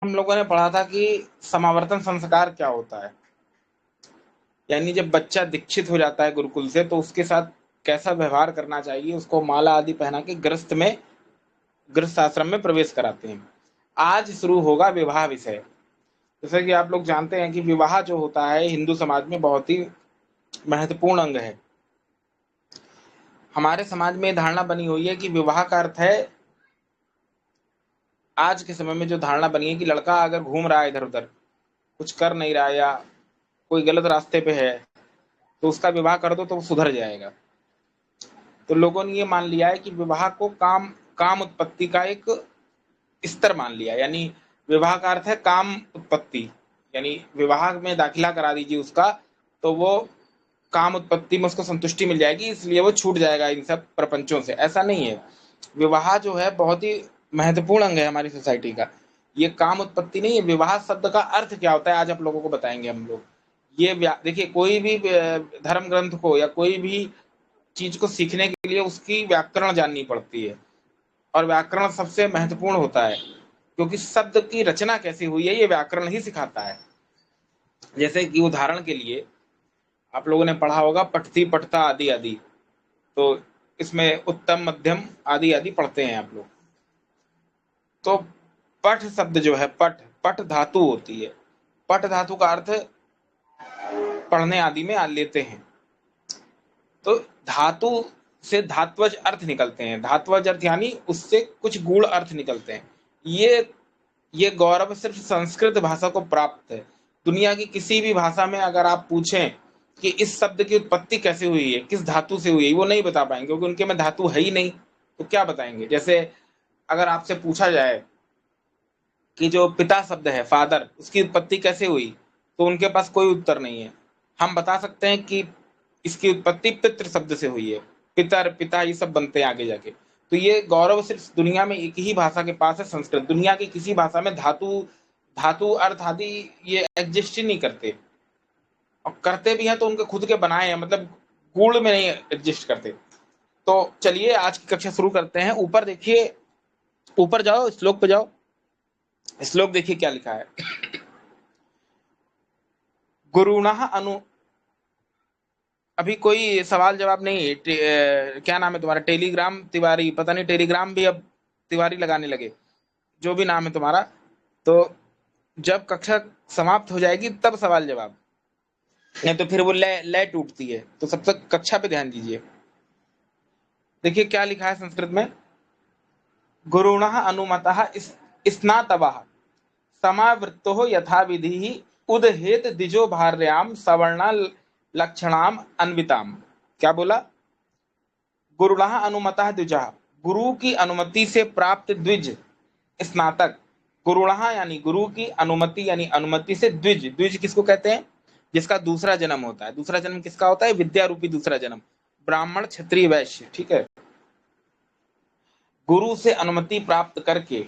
हम लोगों ने पढ़ा था कि समावर्तन संस्कार क्या होता है। यानी जब बच्चा दीक्षित हो जाता है गुरुकुल से तो उसके साथ कैसा व्यवहार करना चाहिए, उसको माला आदि पहना के गृहस्थ आश्रम में प्रवेश कराते हैं। आज शुरू होगा विवाह विषय। जैसे कि आप लोग जानते हैं कि विवाह जो होता है हिंदू समाज में बहुत ही महत्वपूर्ण अंग है। हमारे समाज में धारणा बनी हुई है कि विवाह का अर्थ है, आज के समय में जो धारणा बनी है कि लड़का अगर घूम रहा है इधर उधर, कुछ कर नहीं रहा या कोई गलत रास्ते पे है, तो उसका विवाह कर दो तो वो सुधर जाएगा। तो लोगों ने ये मान लिया है कि विवाह को काम काम उत्पत्ति का एक स्तर मान लिया। यानी विवाह का अर्थ है काम उत्पत्ति। यानी विवाह में दाखिला करा दीजिए उसका, तो वो काम उत्पत्ति में उसको संतुष्टि मिल जाएगी, इसलिए वो छूट जाएगा इन सब प्रपंचों से। ऐसा नहीं है। विवाह जो है बहुत ही महत्वपूर्ण अंग है हमारी सोसाइटी का। ये काम उत्पत्ति नहीं है। विवाह शब्द का अर्थ क्या होता है आज आप लोगों को बताएंगे हम लोग। ये देखिए, कोई भी धर्म ग्रंथ को या कोई भी चीज को सीखने के लिए उसकी व्याकरण जाननी पड़ती है। और व्याकरण सबसे महत्वपूर्ण होता है, क्योंकि शब्द की रचना कैसी हुई है ये व्याकरण ही सिखाता है। जैसे कि उदाहरण के लिए आप लोगों ने पढ़ा होगा पठती पठता आदि आदि। तो इसमें उत्तम मध्यम आदि आदि पढ़ते हैं आप लोग। तो पठ शब्द जो है, पठ पठ धातु होती है। पठ धातु का अर्थ पढ़ने आदि में लेते हैं। तो धातु से धात्वज अर्थ निकलते हैं। धात्वज अर्थ यानी उससे कुछ गूढ़ अर्थ निकलते हैं। ये गौरव सिर्फ संस्कृत भाषा को प्राप्त है। दुनिया की किसी भी भाषा में अगर आप पूछें कि इस शब्द की उत्पत्ति कैसे हुई है, किस धातु से हुई है, वो नहीं बता पाएंगे, क्योंकि उनके में धातु है ही नहीं। तो क्या बताएंगे। जैसे अगर आपसे पूछा जाए कि जो पिता शब्द है, फादर, उसकी उत्पत्ति कैसे हुई, तो उनके पास कोई उत्तर नहीं है। हम बता सकते हैं कि इसकी उत्पत्ति पितृ शब्द से हुई है। पितर पिता ये सब बनते हैं आगे जाके। तो ये गौरव सिर्फ दुनिया में एक ही भाषा के पास है, संस्कृत। दुनिया की किसी भाषा में धातु धातु अर्थ आदि ये एग्जिस्ट ही नहीं करते। और करते भी हैं तो उनके खुद के बनाए हैं, मतलब गुण में नहीं एग्जिस्ट करते। तो चलिए आज की कक्षा शुरू करते हैं। ऊपर देखिए, ऊपर जाओ, श्लोक पे जाओ। श्लोक देखिए क्या लिखा है। गुरुणः अनु, अभी कोई सवाल जवाब नहीं। क्या नाम है तुम्हारा, टेलीग्राम तिवारी, पता नहीं टेलीग्राम भी अब तिवारी लगाने लगे, जो भी नाम है तुम्हारा। तो जब कक्षा समाप्त हो जाएगी तब सवाल जवाब, नहीं तो फिर वो लय टूटती है। तो सब तक कक्षा पे ध्यान दीजिए। देखिए क्या लिखा है संस्कृत में। गुरुणः अनुमतः स्नातवः समावृत्तो यथा विधि उदहेत द्विजो भार्याम सवर्णा लक्षणाम अन्विताम। क्या बोला। गुरुणः अनुमतः द्विजः, गुरु की अनुमति से प्राप्त द्विज स्नातक। गुरुणः यानी गुरु की, अनुमति यानी अनुमति से द्विज। द्विज किसको कहते हैं, जिसका दूसरा जन्म होता है। दूसरा जन्म किसका होता है, विद्या रूपी दूसरा जन्म। ब्राह्मण क्षत्रिय वैश्य, ठीक है। गुरु से अनुमति प्राप्त करके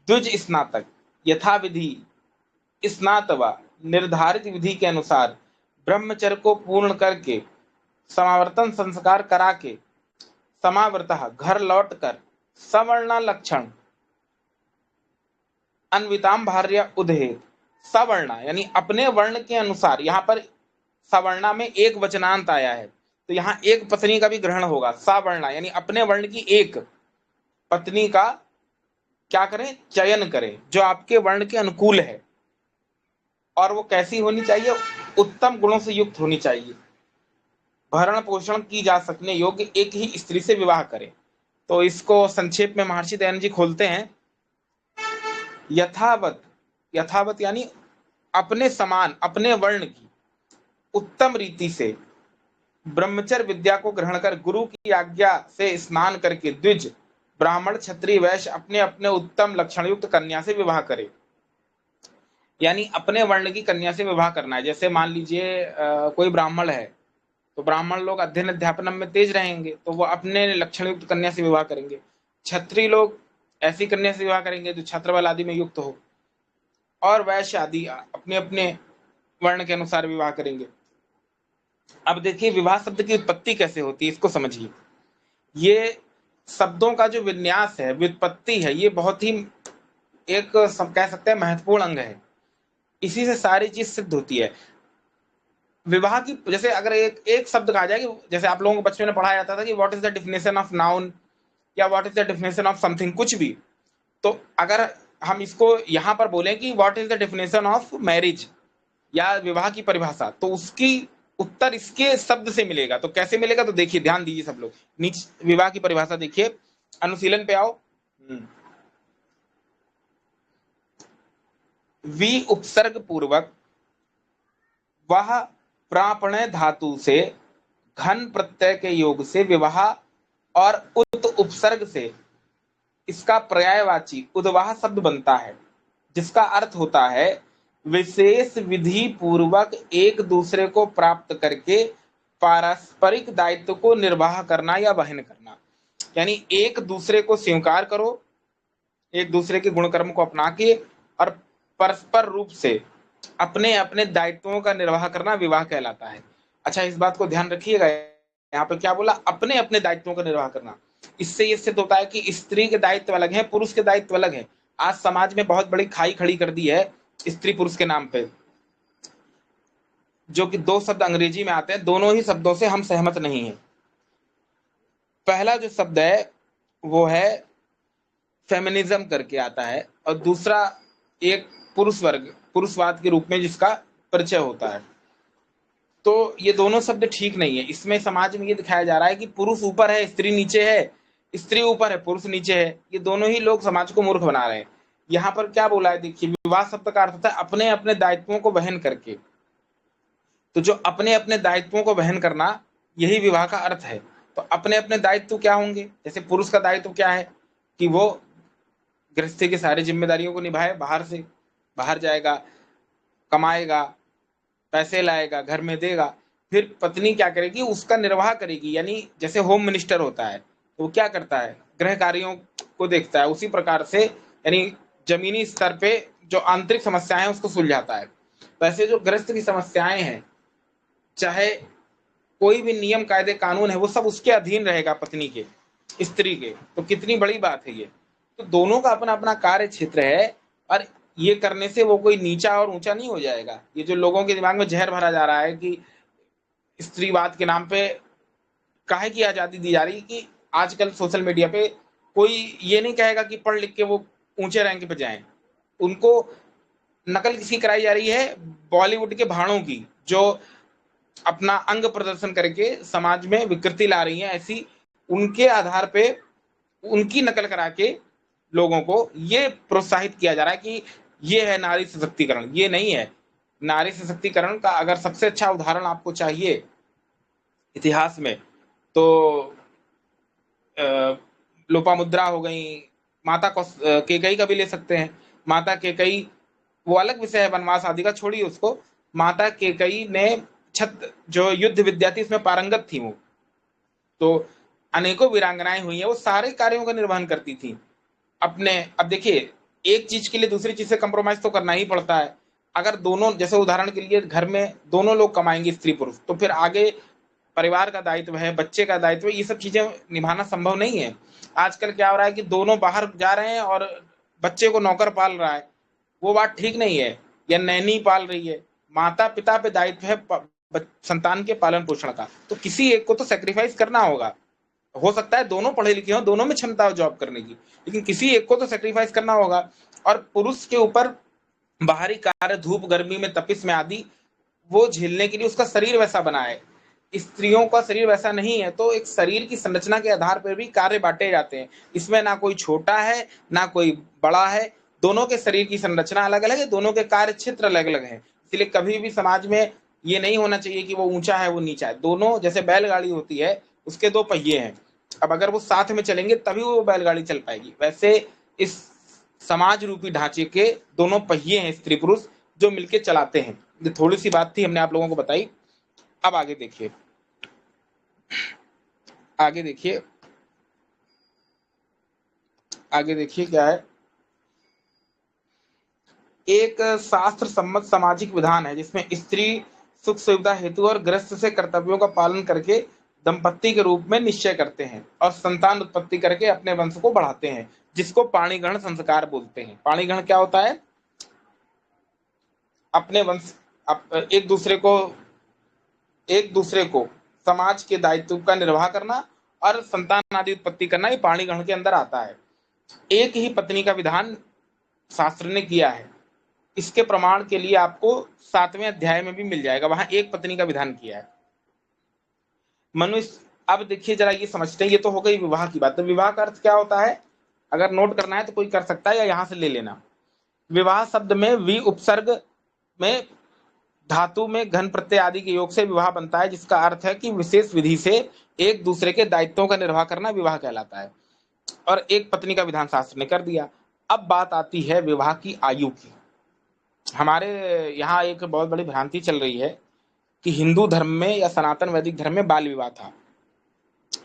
द्विज स्नातक यथा विधि स्नातवा, निर्धारित विधि के अनुसार ब्रह्मचर्य को पूर्ण करके समावर्तन संस्कार करा के समावर्तः घर लौटकर सवर्ण लक्षण अन्विताम भार्य उदहेत। सवर्ण यानी अपने वर्ण के अनुसार। यहाँ पर सवर्णा में एक वचनांत आया है, तो यहाँ एक पत्नी का भी ग्रहण होगा। सवर्ण यानी अपने वर्ण की एक पत्नी का क्या करें, चयन करें, जो आपके वर्ण के अनुकूल है। और वो कैसी होनी चाहिए, उत्तम गुणों से युक्त होनी चाहिए। भरण पोषण की जा सकने योग्य एक ही स्त्री से विवाह करें। तो इसको संक्षेप में महर्षि दयानंद जी खोलते हैं। यथावत, यथावत यानी अपने समान, अपने वर्ण की उत्तम रीति से ब्रह्मचर्य विद्या को ग्रहण कर गुरु की आज्ञा से स्नान करके द्विज ब्राह्मण क्षत्रिय वैश्य अपने अपने उत्तम लक्षण युक्त कन्या से विवाह करे। यानी अपने वर्ण की कन्या से विवाह करना है। जैसे मान लीजिए कोई ब्राह्मण है, तो ब्राह्मण लोग अध्ययन अध्यापन में तेज रहेंगे, तो वो अपने लक्षण युक्त कन्या से विवाह करेंगे। क्षत्रिय लोग ऐसी कन्या से विवाह करेंगे जो छत्र बल आदि में युक्त हो। और वैश्य आदि अपने अपने वर्ण के अनुसार विवाह करेंगे। अब देखिए विवाह शब्द की उत्पत्ति कैसे होती है, इसको समझिए। ये शब्दों का जो विन्यास है, व्युत्पत्ति है, ये बहुत ही एक कह सकते हैं महत्वपूर्ण अंग है। इसी से सारी चीज सिद्ध होती है। विवाह की जैसे अगर एक शब्द कहा जाए कि जैसे आप लोगों को बचपन में पढ़ाया जाता था कि what is the definition of noun या what is the definition of something, कुछ भी, तो अगर हम इसको यहाँ पर बोलें कि what is the definition of marriage या विवाह की परिभाषा, तो उसकी उत्तर इसके शब्द से मिलेगा। तो कैसे मिलेगा, तो देखिए, ध्यान दीजिए सब लोग, नीचे विवाह की परिभाषा देखिए, अनुशीलन पे आओ। वि उपसर्ग पूर्वक वह प्रापण्य धातु से घन प्रत्यय के योग से विवाह और उत उपसर्ग से इसका पर्यायवाची उद्वाह शब्द बनता है, जिसका अर्थ होता है विशेष विधि पूर्वक एक दूसरे को प्राप्त करके पारस्परिक दायित्व को निर्वाह करना या वहन करना। यानी एक दूसरे को स्वीकार करो, एक दूसरे के गुण कर्म को अपना के और परस्पर रूप से अपने अपने दायित्वों का निर्वाह करना विवाह कहलाता है। अच्छा, इस बात को ध्यान रखिएगा, यहाँ पे क्या बोला, अपने अपने दायित्वों का निर्वाह करना। इससे ये सिद्ध होता है कि स्त्री के दायित्व अलग हैं, पुरुष के दायित्व अलग हैं। आज समाज में बहुत बड़ी खाई खड़ी कर दी है स्त्री पुरुष के नाम पे, जो कि दो शब्द अंग्रेजी में आते हैं, दोनों ही शब्दों से हम सहमत नहीं हैं। पहला जो शब्द है वो है फेमिनिज्म करके आता है, और दूसरा एक पुरुष वर्ग, पुरुषवाद के रूप में जिसका परिचय होता है। तो ये दोनों शब्द ठीक नहीं है। इसमें समाज में ये दिखाया जा रहा है कि पुरुष ऊपर है, स्त्री नीचे है, स्त्री ऊपर है, पुरुष नीचे है। ये दोनों ही लोग समाज को मूर्ख बना रहे हैं। यहाँ पर क्या बोला है, देखिए, विवाह शब्द का अर्थ होता है अपने अपने दायित्वों को वहन करके। तो जो अपने अपने दायित्वों को वहन करना, यही विवाह का अर्थ है। तो अपने अपने दायित्व क्या होंगे, जैसे पुरुष का दायित्व क्या है कि वो गृहस्थी की सारी जिम्मेदारियों को निभाए, बाहर जाएगा, कमाएगा, पैसे लाएगा, घर में देगा। फिर पत्नी क्या करेगी, उसका निर्वाह करेगी। यानी जैसे होम मिनिस्टर होता है तो वो क्या करता है, गृह कार्यों को देखता है। उसी प्रकार से यानी जमीनी स्तर पे जो आंतरिक समस्याएं हैं उसको सुलझाता है। वैसे जो गृहस्थ की समस्याएं हैं, चाहे कोई भी नियम कायदे कानून है, वो सब उसके अधीन रहेगा, पत्नी के, स्त्री के। तो कितनी बड़ी बात है ये। तो दोनों का अपना अपना कार्य क्षेत्र है, और ये करने से वो कोई नीचा और ऊंचा नहीं हो जाएगा। ये जो लोगों के दिमाग में जहर भरा जा रहा है कि स्त्रीवाद के नाम पे काहे की आजादी दी जा रही है, कि आजकल सोशल मीडिया पे कोई ये नहीं कहेगा कि पढ़ लिख के वो ऊंचे रैंक पे जाएं। उनको नकल किसकी कराई जा रही है, बॉलीवुड के भाड़ों की, जो अपना अंग प्रदर्शन करके समाज में विकृति ला रही हैं। ऐसी उनके आधार पे उनकी नकल करा के लोगों को ये प्रोत्साहित किया जा रहा है कि ये है नारी सशक्तिकरण। ये नहीं है। नारी सशक्तिकरण का अगर सबसे अच्छा उदाहरण आपको चाहिए इतिहास में, तो लोपामुद्रा हो गई, माता केकई का भी ले सकते हैं। माता केकई, वो अलग विषय है, वनवास आदि का, छोड़िए उसको। माता केकई ने छत जो युद्ध विद्या थी उसमें पारंगत थी वो, तो अनेकों वीरांगनाएं हुई हैं, वो सारे कार्यों का निर्वहन करती थी अपने। अब देखिए, एक चीज के लिए दूसरी चीज से कंप्रोमाइज तो करना ही पड़ता है। अगर दोनों, जैसे उदाहरण के लिए घर में दोनों लोग कमाएंगे, स्त्री पुरुष, तो फिर आगे परिवार का दायित्व है, बच्चे का दायित्व है, ये सब चीजें निभाना संभव नहीं है। आजकल क्या हो रहा है कि दोनों बाहर जा रहे हैं और बच्चे को नौकर पाल रहा है, वो बात ठीक नहीं है। या नैनी पाल रही है। माता पिता पे दायित्व है संतान के पालन पोषण का, तो किसी एक को तो सेक्रीफाइस करना होगा। हो सकता है दोनों पढ़े लिखे हो, दोनों में क्षमता हो जॉब करने की, लेकिन किसी एक को तो सेक्रीफाइस करना होगा। और पुरुष के ऊपर बाहरी कार्य, धूप गर्मी में, तपिश में आदि, वो झेलने के लिए उसका शरीर वैसा बना है। स्त्रियों का शरीर वैसा नहीं है। तो एक शरीर की संरचना के आधार पर भी कार्य बांटे जाते हैं। इसमें ना कोई छोटा है ना कोई बड़ा है, दोनों के शरीर की संरचना अलग अलग है, दोनों के कार्य क्षेत्र अलग अलग है। इसलिए कभी भी समाज में ये नहीं होना चाहिए कि वो ऊंचा है वो नीचा है। दोनों, जैसे बैलगाड़ी होती है, उसके दो पहिए हैं। अब अगर वो साथ में चलेंगे तभी वो बैलगाड़ी चल पाएगी। वैसे इस समाज रूपी ढांचे के दोनों पहिए हैं स्त्री पुरुष, जो मिलके चलाते हैं। ये थोड़ी सी बात थी, हमने आप लोगों को बताई। अब आगे देखिए, आगे देखिए, आगे देखिए क्या है। एक शास्त्र सम्मत सामाजिक विधान है जिसमें स्त्री सुख सुविधा हेतु और गृहस्थ से कर्तव्यों का पालन करके दंपत्ति के रूप में निश्चय करते हैं और संतान उत्पत्ति करके अपने वंश को बढ़ाते हैं, जिसको पाणी ग्रहण संस्कार बोलते हैं। पाणी ग्रहण क्या होता है? अपने वंश एक दूसरे को समाज के दायित्व का निर्वाह करना और संतान आदि उत्पत्ति करना, ये पाणी ग्रहण के अंदर आता है। एक ही पत्नी का विधान शास्त्र ने किया है। इसके प्रमाण के लिए आपको 7वें अध्याय में भी मिल जाएगा, वहां एक पत्नी का विधान किया है। मनुष्य, अब देखिए जरा ये समझते हैं, ये तो हो गई विवाह की बात। तो विवाह का अर्थ क्या होता है? अगर नोट करना है तो कोई कर सकता है या यहां से ले लेना। विवाह शब्द में वि उपसर्ग में धातु में घन प्रत्यय आदि के योग से विवाह बनता है, जिसका अर्थ है कि विशेष विधि से एक दूसरे के दायित्वों का निर्वाह करना विवाह कहलाता है। और एक पत्नी का विधान शास्त्र ने कर दिया। अब बात आती है विवाह की आयु की। हमारे यहाँ एक बहुत बड़ी भ्रांति चल रही है कि हिंदू धर्म में या सनातन वैदिक धर्म में बाल विवाह था।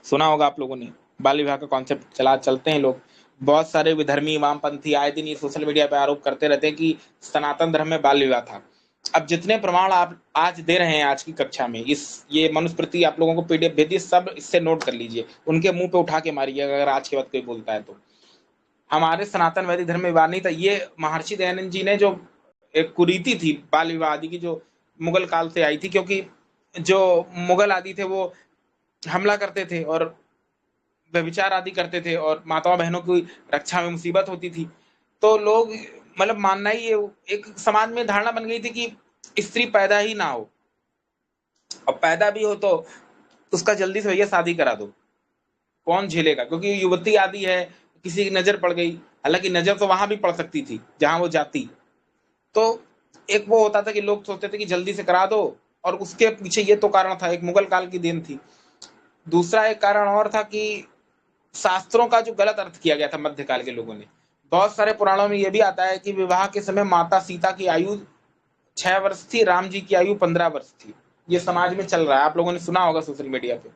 सुना होगा आप लोगों ने, बाल विवाह का कॉन्सेप्ट चलते हैं लोग। बहुत सारे विधर्मी वामपंथी आए दिन ये सोशल मीडिया पे आरोप करते रहते हैं कि सनातन धर्म में बाल विवाह था। अब जितने प्रमाण आप आज दे रहे हैं आज की कक्षा में, ये मनुस्मृति आप लोगों को पीडीएफ भेजिए, सब इससे नोट कर लीजिए, उनके मुंह पे उठा के मारिए अगर आज के बाद कोई बोलता है तो। हमारे सनातन वैदिक धर्म में विवाह नहीं था। ये महर्षि दयानंद जी ने जो एक कुरीति थी बाल विवाह आदि की, जो मुगल काल से आई थी, क्योंकि जो मुगल आदि थे वो हमला करते थे और व्यभिचार आदि करते थे और माताओं बहनों की रक्षा में मुसीबत होती थी। तो लोग मतलब मानना ही ये एक समाज में धारणा बन गई थी कि स्त्री पैदा ही ना हो, और पैदा भी हो तो उसका जल्दी से भैया शादी करा दो, कौन झेलेगा, क्योंकि युवती आदि है, किसी की नजर पड़ गई। हालांकि नजर तो वहां भी पड़ सकती थी जहां वो जाती। तो एक वो होता था कि लोग सोचते थे कि जल्दी से करा दो, और उसके पीछे ये तो कारण था, एक मुगल काल की देन थी। दूसरा एक कारण और था कि शास्त्रों का जो गलत अर्थ किया गया था मध्यकाल के लोगों ने। बहुत सारे पुराणों में यह भी आता है कि विवाह के समय माता सीता की आयु 6 वर्ष थी, राम जी की आयु 15 वर्ष थी। ये समाज में चल रहा है, आप लोगों ने सुना होगा सोशल मीडिया पे।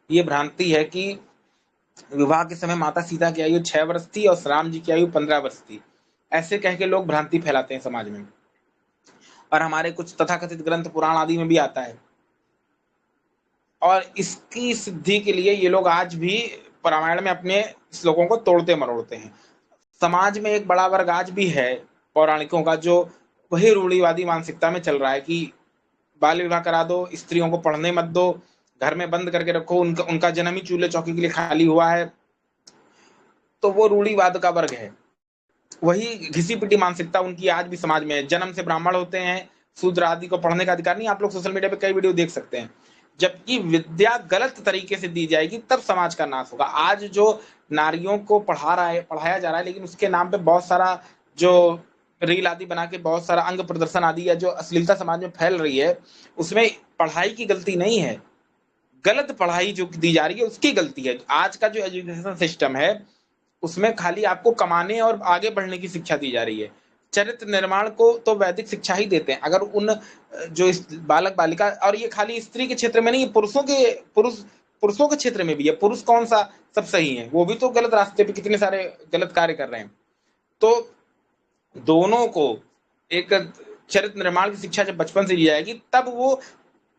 ये भ्रांति है कि विवाह के समय माता सीता की आयु 6 वर्ष थी और राम जी की आयु 15 वर्ष थी। ऐसे कह के लोग भ्रांति फैलाते हैं समाज में, और हमारे कुछ तथाकथित ग्रंथ पुराण आदि में भी आता है। और इसकी सिद्धि के लिए ये लोग आज भी रामायण में अपने श्लोकों को तोड़ते मरोड़ते हैं। समाज में एक बड़ा वर्ग आज भी है पौराणिकों का, जो वही रूढ़िवादी मानसिकता में चल रहा है कि बाल विवाह करा दो, स्त्रियों को पढ़ने मत दो, घर में बंद करके रखो, उनका जन्म ही चूल्हे चौकी के लिए खाली हुआ है। तो वो रूढ़िवाद का वर्ग है, वही घिसी पिटी मानसिकता उनकी आज भी समाज में है। जन्म से ब्राह्मण होते हैं, शूद्र आदि को पढ़ने का अधिकार नहीं। आप लोग सोशल मीडिया पे कई वीडियो देख सकते हैं। जबकि विद्या गलत तरीके से दी जाएगी तब समाज का नाश होगा। आज जो नारियों को पढ़ाया जा रहा है, लेकिन उसके नाम पे बहुत सारा जो रील आदि बना के बहुत सारा अंग प्रदर्शन आदि या जो अश्लीलता समाज में फैल रही है, उसमें पढ़ाई की गलती नहीं है। गलत पढ़ाई जो दी जा रही है उसकी गलती है। आज का जो एजुकेशन सिस्टम है उसमें खाली आपको कमाने और आगे बढ़ने की शिक्षा दी जा रही है। चरित्र निर्माण को तो वैदिक शिक्षा ही देते हैं। अगर उन जो बालक बालिका, और ये खाली स्त्री के क्षेत्र में नहीं, पुरुषों के क्षेत्र में भी है। पुरुष कौन सा सब सही है, वो भी तो गलत रास्ते पे कितने सारे गलत कार्य कर रहे हैं। तो दोनों को एक चरित्र निर्माण की शिक्षा जब बचपन से दी जाएगी, तब वो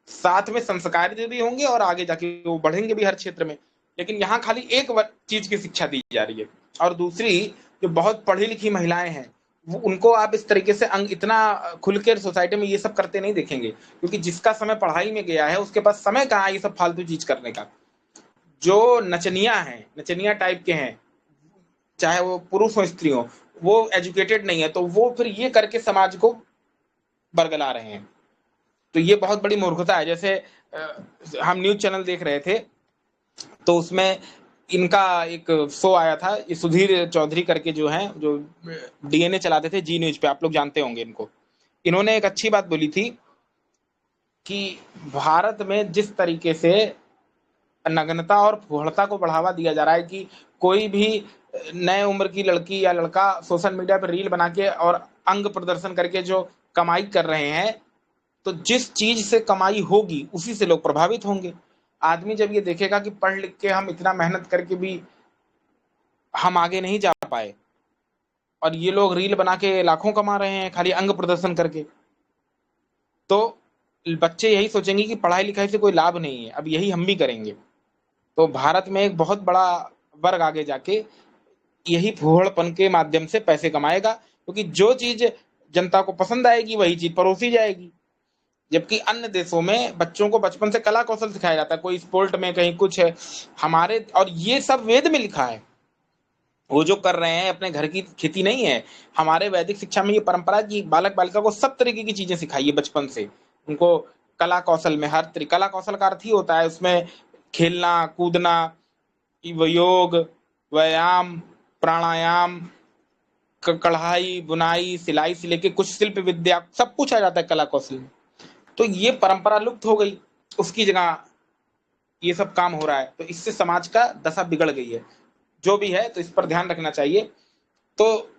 साथ में संस्कारी भी होंगे और आगे जाके वो बढ़ेंगे भी हर क्षेत्र में। लेकिन यहाँ खाली एक चीज की शिक्षा दी जा रही है। और दूसरी, जो बहुत पढ़ी लिखी महिलाएं हैं, वो उनको आप इस तरीके से इतना खुल के सोसाइटी में ये सब करते नहीं देखेंगे, क्योंकि जिसका समय पढ़ाई में गया है उसके पास समय कहाँ ये सब फालतू चीज करने का। जो नचनिया है, नचनिया टाइप के हैं, चाहे वो पुरुष हो स्त्री हो, वो एजुकेटेड नहीं है, तो वो फिर ये करके समाज को बरगला रहे हैं। तो ये बहुत बड़ी मूर्खता है। जैसे हम न्यूज चैनल देख रहे थे, तो उसमें इनका एक शो आया था, ये सुधीर चौधरी करके जो हैं, जो डीएनए चलाते थे जी न्यूज पे, आप लोग जानते होंगे इनको। इन्होंने एक अच्छी बात बोली थी कि भारत में जिस तरीके से नग्नता और फूहड़ता को बढ़ावा दिया जा रहा है, कि कोई भी नए उम्र की लड़की या लड़का सोशल मीडिया पर रील बना के और अंग प्रदर्शन करके जो कमाई कर रहे हैं, तो जिस चीज से कमाई होगी उसी से लोग प्रभावित होंगे। आदमी जब ये देखेगा कि पढ़ लिख के हम इतना मेहनत करके भी हम आगे नहीं जा पाए, और ये लोग रील बना के लाखों कमा रहे हैं खाली अंग प्रदर्शन करके, तो बच्चे यही सोचेंगे कि पढ़ाई लिखाई से कोई लाभ नहीं है, अब यही हम भी करेंगे। तो भारत में एक बहुत बड़ा वर्ग आगे जाके यही फूहड़पन के माध्यम से पैसे कमाएगा, क्योंकि जो चीज जनता को पसंद आएगी वही चीज परोसी जाएगी। जबकि अन्य देशों में बच्चों को बचपन से कला कौशल सिखाया जाता है, कोई स्पोर्ट में कहीं कुछ है। हमारे और ये सब वेद में लिखा है, वो जो कर रहे हैं अपने घर की खेती नहीं है। हमारे वैदिक शिक्षा में ये परंपरा है कि बालक बालिका को सब तरीके की चीजें सिखाइए बचपन से। उनको कला कौशल में हर तरीके, कला कौशल का अर्थ ही होता है उसमें खेलना कूदना, योग, व्यायाम, प्राणायाम, कढ़ाई बुनाई सिलाई से लेके कुछ शिल्प विद्या सब कुछ आ जाता है कला कौशल में। तो ये परंपरा लुप्त हो गई, उसकी जगह ये सब काम हो रहा है, तो इससे समाज का दशा बिगड़ गई है। जो भी है तो इस पर ध्यान रखना चाहिए। तो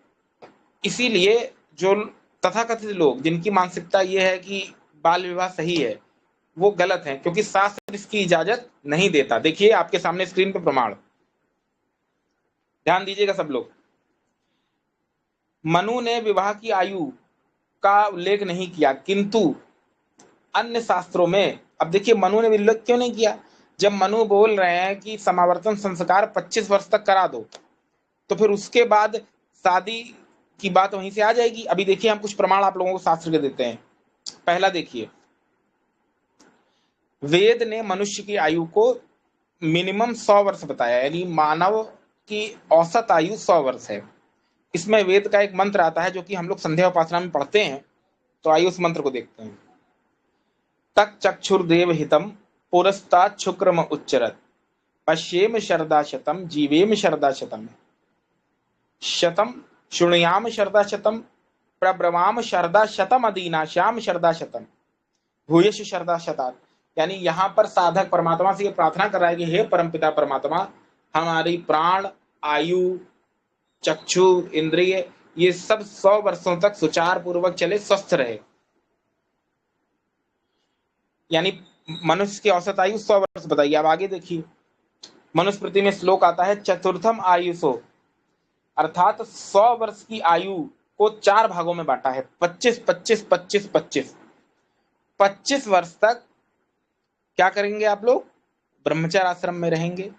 इसीलिए जो तथाकथित लोग जिनकी मानसिकता ये है कि बाल विवाह सही है, वो गलत है, क्योंकि शास्त्र इसकी इजाजत नहीं देता। देखिए आपके सामने स्क्रीन पर प्रमाण, ध्यान दीजिएगा सब लोग। मनु ने विवाह की आयु का उल्लेख नहीं किया, किंतु अन्य शास्त्रों में, अब देखिए मनु ने उल्लेख क्यों नहीं किया। जब मनु बोल रहे हैं कि समावर्तन संस्कार 25 वर्ष तक करा दो, तो फिर उसके बाद शादी की बात वहीं से आ जाएगी। अभी देखिए हम कुछ प्रमाण आप लोगों को शास्त्र के देते हैं। पहला देखिए, वेद ने मनुष्य की आयु को मिनिमम 100 वर्ष बताया, यानी मानव की औसत आयु 100 वर्ष है। इसमें वेद का एक मंत्र आता है जो कि हम लोग संध्या उपासना में पढ़ते हैं। तो आइए उस मंत्र को देखते हैं। तक चक्षुर्देव हितम पुरस्तात् शुक्रम उच्चरत पश्येम शरदा शतम जीवेम शरदा शतम शतम शृणुयाम शरदा शतम प्रब्रवाम शरदा शतम अदीना श्याम शरदा शतम भूयश शरदा शतात। यानी यहाँ पर साधक परमात्मा से ये प्रार्थना कर रहा है कि हे परमपिता परमात्मा, हमारी प्राण, आयु, चक्षु, इंद्रिय ये सब 100 वर्षों तक सुचार पूर्वक चले, स्वस्थ रहे। यानी मनुष्य की औसत आयु 100 वर्ष बताइए। अब आगे देखिए, मनुस्मृति में श्लोक आता है चतुर्थम आयुषो, अर्थात 100 वर्ष की आयु को 4 भागों में बांटा है। 25 25 25 25 25 वर्ष तक क्या करेंगे आप लोग? ब्रह्मचर्य आश्रम में रहेंगे।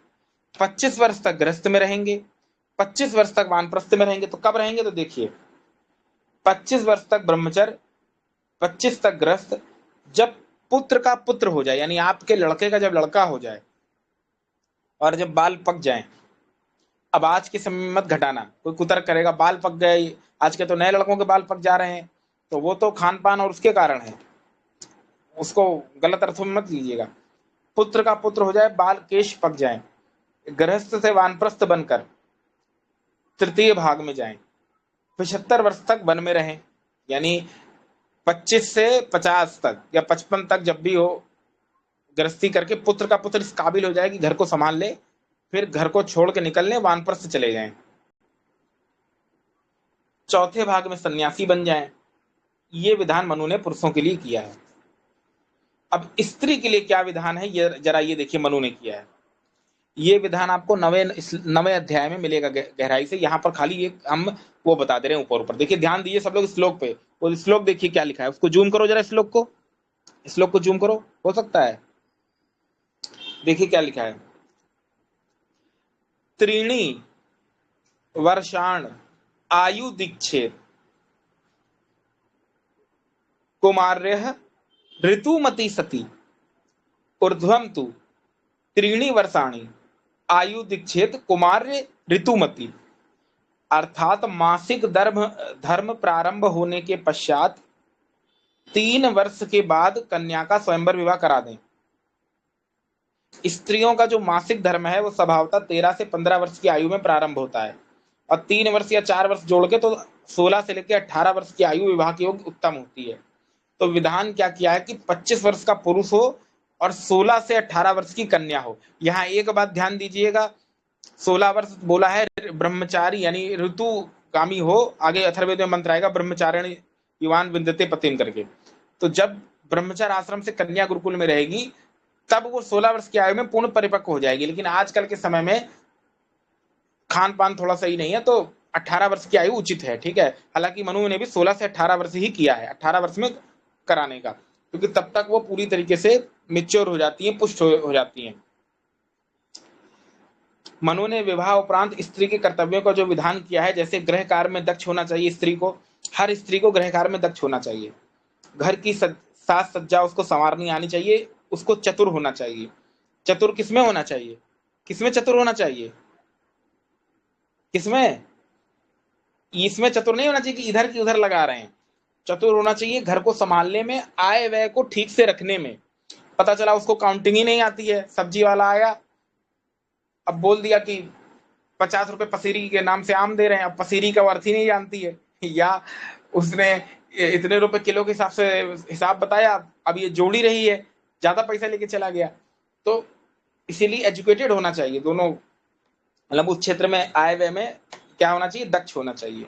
25 वर्ष तक गृहस्थ में रहेंगे। 25 वर्ष तक वानप्रस्थ में रहेंगे। तो कब रहेंगे? तो देखिए 25 वर्ष तक ब्रह्मचर्य, 25 तक गृहस्थ। जब पुत्र का पुत्र हो जाए, यानी आपके लड़के का जब लड़का हो जाए और जब बाल पक जाए, अब आज के समय में मत घटाना, कोई कुतर्क करेगा बाल पक गए, आज के तो नए लड़कों के बाल पक जा रहे हैं, तो वो तो खान पान और उसके कारण है, उसको गलत अर्थों में मत लीजिएगा। पुत्र का पुत्र हो जाए, बाल केश पक जाए, गृहस्थ से वानप्रस्थ बनकर तृतीय भाग में जाएं, 75 वर्ष तक वन में रहें, यानी 25 से 50 तक या 55 तक जब भी हो गृहस्थी करके पुत्र का पुत्र इस काबिल हो जाए कि घर को संभाल ले, फिर घर को छोड़ के निकल ले, वानप्रस्थ चले जाएं। चौथे भाग में सन्यासी बन जाएं। ये विधान मनु ने पुरुषों के लिए किया है। अब स्त्री के लिए क्या विधान है, ये जरा ये देखिए मनु ने किया है। ये विधान आपको नवे अध्याय में मिलेगा गहराई से। यहाँ पर खाली एक हम वो बता दे रहे हैं ऊपर ऊपर। देखिए ध्यान दीजिए सब लोग श्लोक पे। वो श्लोक देखिए क्या लिखा है, उसको जूम करो जरा, श्लोक को जूम करो, हो सकता है। देखिए क्या लिखा है, त्रीणी वर्षाण आयु दीक्षेत कुमार्य ऋतुमती सती ऊर्ध्वम तु त्रीणी वर्षाणी आयु दीक्षेत कुमार्य ऋतुमती। अर्थात मासिक धर्म प्रारंभ होने के पश्चात 3 वर्ष के बाद कन्या का स्वयंवर विवाह करा दें। स्त्रियों का जो मासिक धर्म है वो स्वभावतः 13 से 15 वर्ष की आयु में प्रारंभ होता है, और 3 वर्ष या 4 वर्ष जोड़ के तो 16 से लेकर 18 वर्ष की आयु विवाह की योग्य उत्तम होती है। तो विधान क्या किया है कि 25 वर्ष का पुरुष हो और 16 से 18 वर्ष की कन्या हो। यहाँ एक बात ध्यान दीजिएगा, 16 वर्ष बोला है ब्रह्मचारी यानी ऋतुगामी हो, आगे अथर्ववेद में मंत्र आएगा ब्रह्मचारिणी युवान विंदते पतिम करके। तो जब ब्रह्मचार्य आश्रम से कन्या गुरुकुल में रहेगी तब वो 16 वर्ष की आयु में पूर्ण परिपक्व हो जाएगी। लेकिन आजकल के समय में खान पान थोड़ा सही नहीं है, तो 18 वर्ष की आयु उचित है, ठीक है। हालांकि मनु ने भी 16 से 18 वर्ष ही किया है, 18 वर्ष में कराने का। क्योंकि तब तक वो पूरी तरीके से मेच्योर हो जाती हैं, पुष्ट हो जाती हैं। मनु ने विवाह उपरांत स्त्री के कर्तव्यों का जो विधान किया है, जैसे गृह कार्य में दक्ष होना चाहिए स्त्री को, हर स्त्री को गृह कार्य में दक्ष होना चाहिए, घर की साज सज्जा उसको संवारनी आनी चाहिए, उसको चतुर होना चाहिए। चतुर किसमें होना चाहिए? किसमें चतुर होना चाहिए? किसमें? इसमें चतुर नहीं होना चाहिए कि इधर की उधर लगा रहे हैं। चतुर होना चाहिए घर को संभालने में, आय व्यय को ठीक से रखने में। पता चला उसको काउंटिंग ही नहीं आती है, सब्जी वाला आया, अब बोल दिया कि 50 रुपए पसीरी के नाम से आम दे रहे हैं, अब पसीरी का अर्थ ही नहीं जानती है, या उसने इतने रुपए किलो के हिसाब से हिसाब बताया, अब ये जोड़ी रही है, ज्यादा पैसा लेके चला गया। तो इसीलिए एजुकेटेड होना चाहिए दोनों, मतलब उस क्षेत्र में आय व्यय में क्या होना चाहिए? दक्ष होना चाहिए।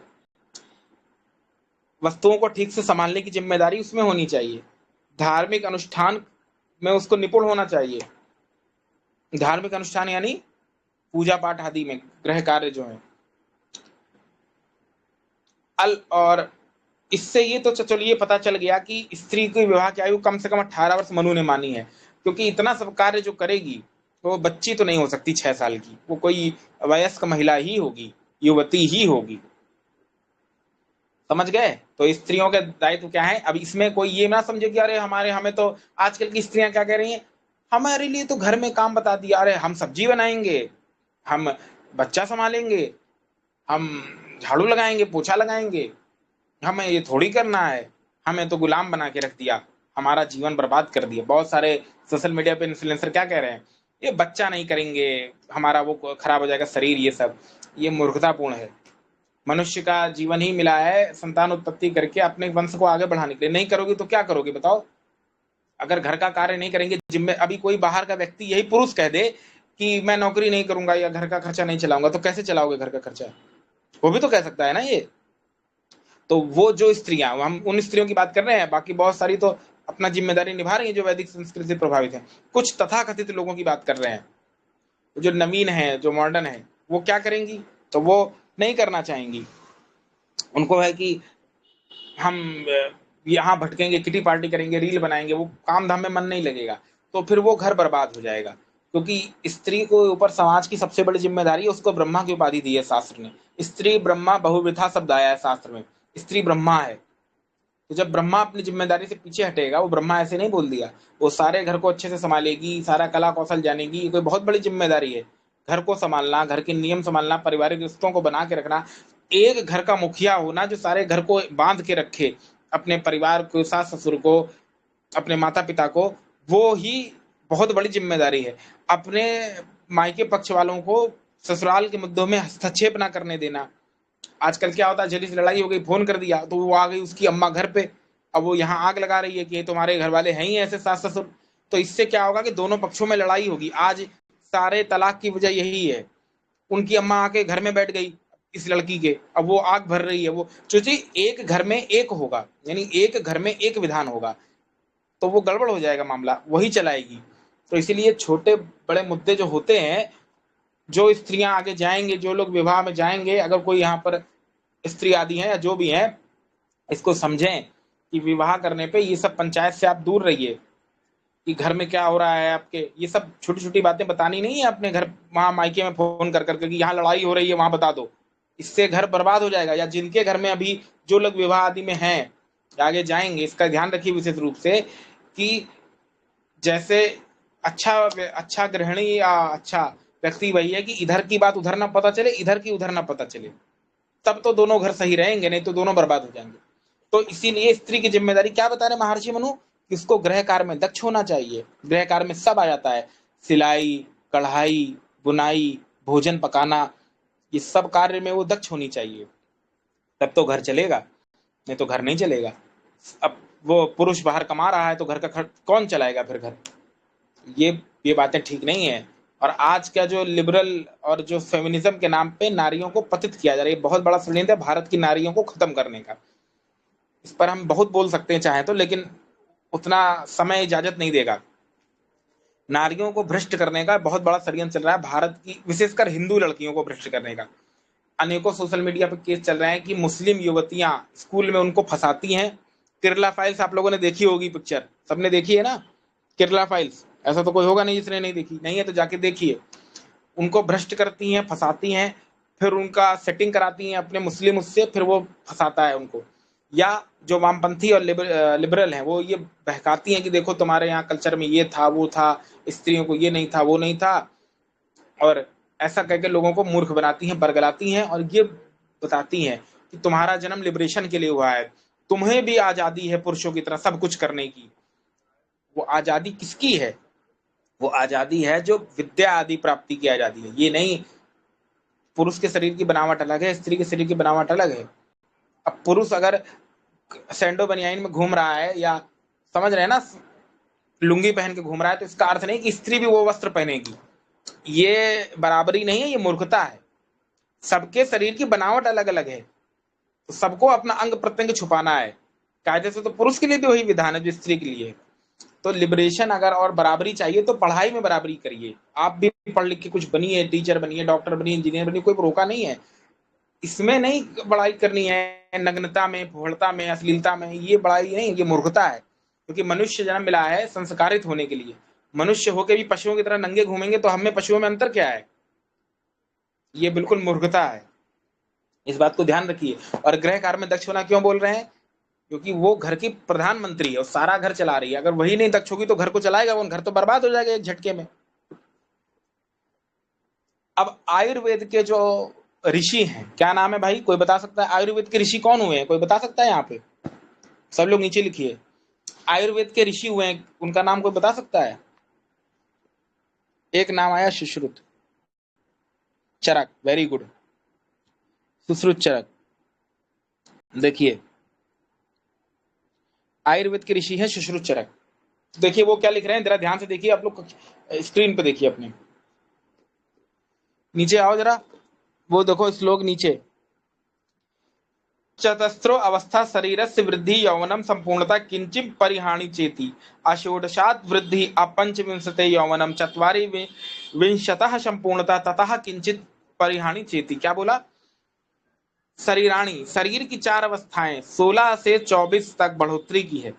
वस्तुओं को ठीक से संभालने की जिम्मेदारी उसमें होनी चाहिए। धार्मिक अनुष्ठान में उसको निपुण होना चाहिए। धार्मिक अनुष्ठान यानी पूजा पाठ आदि में, गृह कार्य जो है। और इससे ये तो चलिए पता चल गया कि स्त्री की विवाह की आयु कम से कम 18 वर्ष मनु ने मानी है, क्योंकि इतना सब कार्य जो करेगी वो बच्ची तो नहीं हो सकती 6 साल की, वो कोई वयस्क महिला ही होगी, युवती ही होगी। समझ गए? तो स्त्रियों के दायित्व क्या है? अब इसमें कोई ये ना समझे कि अरे हमें तो आजकल की स्त्रियां क्या कह रही हैं, हमारे लिए तो घर में काम बता दिया, अरे हम सब्जी बनाएंगे, हम बच्चा संभालेंगे, हम झाड़ू लगाएंगे, पोछा लगाएंगे, हमें ये थोड़ी करना है, हमें तो गुलाम बना के रख दिया, हमारा जीवन बर्बाद कर दिया। बहुत सारे सोशल मीडिया पे इन्फ्लुएंसर क्या कह रहे हैं, ये बच्चा नहीं करेंगे, हमारा वो खराब हो जाएगा शरीर, ये सब ये मूर्खतापूर्ण है। मनुष्य का जीवन ही मिला है संतान उत्पत्ति करके अपने वंश को आगे बढ़ाने के लिए। नहीं करोगे तो क्या करोगे बताओ? अगर घर का कार्य नहीं करेंगे, जिम्मे अभी कोई बाहर का व्यक्ति, यही पुरुष कह दे कि मैं नौकरी नहीं करूंगा या घर का खर्चा नहीं चलाऊंगा, तो कैसे चलाओगे घर का खर्चा? वो भी तो कह सकता है ना ये। तो वो जो स्त्रियां, हम उन स्त्रियों की बात कर रहे हैं, बाकी बहुत सारी तो अपना जिम्मेदारी निभा रही है जो वैदिक संस्कृति से प्रभावित है। कुछ तथाकथित लोगों की बात कर रहे हैं, जो नवीन है, जो मॉडर्न है, वो क्या करेंगी? तो वो नहीं करना चाहेंगी। उनको है कि हम यहाँ भटकेंगे, किटी पार्टी करेंगे, रील बनाएंगे, वो काम धाम में मन नहीं लगेगा, तो फिर वो घर बर्बाद हो जाएगा। क्योंकि स्त्री को ऊपर समाज की सबसे बड़ी जिम्मेदारी है, उसको ब्रह्मा की उपाधि दी है शास्त्र ने। स्त्री ब्रह्मा बहुविधा शब्द आया है शास्त्र में, स्त्री ब्रह्मा है। तो जब ब्रह्मा अपनी जिम्मेदारी से पीछे हटेगा, वो ब्रह्मा ऐसे नहीं बोल दिया, वो सारे घर को अच्छे से संभालेगी, सारा कला कौशल जानेगी, ये कोई बहुत बड़ी जिम्मेदारी है। घर को संभालना, घर के नियम संभालना, पारिवारिक रिश्तों को बना के रखना, एक घर का मुखिया होना जो सारे घर को बांध के रखे, अपने परिवार को, सास ससुर को, अपने माता पिता को, वो ही बहुत बड़ी जिम्मेदारी है। अपने मायके पक्ष वालों को ससुराल के मुद्दों में हस्तक्षेप ना करने देना। आजकल क्या होता है, जल्दी से लड़ाई हो गई, फोन कर दिया तो वो आ गई उसकी अम्मा घर पे, अब वो यहाँ आग लगा रही है कि ये तुम्हारे घर वाले हैं ही ऐसे सास ससुर। तो इससे क्या होगा कि दोनों पक्षों में लड़ाई होगी। आज सारे तलाक की वजह यही है, उनकी अम्मा आके घर में बैठ गई इस लड़की के, अब वो आग भर रही है। वो सोचिए, एक घर में एक होगा, यानी एक घर में एक विधान होगा, तो वो गड़बड़ हो जाएगा, मामला वही चलाएगी। तो इसीलिए छोटे बड़े मुद्दे जो होते हैं, जो स्त्रियां आगे जाएंगे, जो लोग विवाह में जाएंगे, अगर कोई यहाँ पर स्त्री आदि हैं या जो भी हैं, इसको समझें कि विवाह करने पे ये सब पंचायत से आप दूर रहिए, कि घर में क्या हो रहा है आपके, ये सब छोटी छोटी बातें बतानी नहीं है अपने घर, वहां मायके में फोन कर करके कि यहाँ लड़ाई हो रही है वहां बता दो, इससे घर बर्बाद हो जाएगा। या जिनके घर में अभी जो लोग विवाह आदि में हैं, आगे जाएंगे, इसका ध्यान रखिए विशेष रूप से कि जैसे अच्छा अच्छा गृहिणी या अच्छा व्यक्ति वही है कि इधर की बात उधर ना पता चले, इधर की उधर ना पता चले, तब तो दोनों घर सही रहेंगे, नहीं तो दोनों बर्बाद हो जाएंगे। तो इसीलिए स्त्री की जिम्मेदारी क्या बता रहे महर्षि मनु, किसको गृह कार्य में दक्ष होना चाहिए। गृह कार्य में सब आ जाता है, सिलाई, कढ़ाई, बुनाई, भोजन पकाना, ये सब कार्य में वो दक्ष होनी चाहिए, तब तो घर चलेगा, नहीं तो घर नहीं चलेगा। अब वो पुरुष बाहर कमा रहा है तो घर का खर्च कौन चलाएगा फिर घर? ये बातें ठीक नहीं है। और आज का जो लिबरल और जो फेमिनिज्म के नाम पे नारियों को पतित किया जा रहा है, बहुत बड़ा षड्यंत्र है भारत की नारियों को खत्म करने का। इस पर हम बहुत बोल सकते हैं चाहे तो, लेकिन उतना समय इजाजत नहीं देगा। नारियों को भ्रष्ट करने का बहुत बड़ा षड्यंत्र चल रहा है भारत की, विशेषकर हिंदू लड़कियों को भ्रष्ट करने का। अनेकों सोशल मीडिया पर केस चल रहे हैं कि मुस्लिम युवतियां स्कूल में उनको फंसाती हैं केरला फाइल्स आप लोगों ने देखी होगी, पिक्चर सबने देखी है ना केरला फाइल्स, ऐसा तो कोई होगा नहीं जिसने नहीं देखी, नहीं है तो जाके देखिए। उनको भ्रष्ट करती हैं, फंसाती हैं, फिर उनका सेटिंग कराती हैं अपने मुस्लिम उससे, फिर वो फंसाता है उनको। या जो वामपंथी और लिबरल हैं वो ये बहकाती हैं कि देखो तुम्हारे यहाँ कल्चर में ये था वो था, स्त्रियों को ये नहीं था वो नहीं था, और ऐसा कहकर लोगों को मूर्ख बनाती हैं, बरगलाती हैं, और ये बताती हैं कि तुम्हारा जन्म लिबरेशन के लिए हुआ है, तुम्हें भी आजादी है पुरुषों की तरह सब कुछ करने की। वो आजादी किसकी है? वो आजादी है जो विद्या आदि प्राप्ति की आजादी है, ये नहीं पुरुष के शरीर की बनावट अलग है, स्त्री के शरीर की बनावट अलग है। अब पुरुष अगर सैंडो बनियाइन में घूम रहा है, या समझ रहे हैं ना, लुंगी पहन के घूम रहा है, तो इसका अर्थ नहीं कि स्त्री भी वो वस्त्र पहनेगी। ये बराबरी नहीं है, ये मूर्खता है। सबके शरीर की बनावट अलग अलग है, तो सबको अपना अंग प्रत्यंग छुपाना है। कायदे से तो पुरुष के लिए भी वही विधान है जो स्त्री के लिए। तो लिबरेशन अगर और बराबरी चाहिए तो पढ़ाई में बराबरी करिए। आप भी पढ़ लिख के कुछ बनिए, टीचर बनिए, डॉक्टर बनिए, इंजीनियर बनिए, कोई रोका नहीं है। इसमें नहीं बड़ाई करनी है, नग्नता में, फोड़ता में, अश्लीलता में, ये बड़ाई नहीं, ये मूर्खता है। क्योंकि मनुष्य जन्म मिला है संस्कारित होने के लिए। मनुष्य होकर भी पशुओं की तरह नंगे घूमेंगे तो हमें पशुओं में अंतर क्या है? ये बिल्कुल मूर्खता है, इस बात को ध्यान रखिए। और गृह कार्य में दक्ष होना क्यों बोल रहे हैं? क्योंकि वो घर की प्रधानमंत्री है और सारा घर चला रही है। अगर वही नहीं दक्ष होगी तो घर को चलाएगा कौन? घर तो बर्बाद हो जाएगा एक झटके में। अब आयुर्वेद के जो ऋषि हैं, क्या नाम है भाई, कोई बता सकता है? आयुर्वेद के ऋषि कौन हुए हैं, कोई बता सकता है? यहाँ पे सब लोग नीचे लिखिए, आयुर्वेद के ऋषि हुए हैं, उनका नाम कोई बता सकता है? एक नाम आया, सुश्रुत चरक, वेरी गुड, सुश्रुत चरक। देखिए आयुर्वेद के ऋषि हैं सुश्रुत चरक। देखिए वो क्या लिख रहे हैं, जरा ध्यान से देखिए आप लोग, स्क्रीन पे देखिए अपने, नीचे आओ जरा, वो देखो श्लोक नीचे। चतस्रो अवस्था शरीरस्य वृद्धि यौवनम संपूर्णता किंचित परिहानि चेति, अषोडशात् वृद्धि अपंचविंशते यौवनम चत्वारि विंशतः संपूर्णता ततः किंचित परिहानि चेति। क्या बोला? शरीराणी, शरीर की 4 अवस्थाएं 16 से 24 तक बढ़ोतरी की है।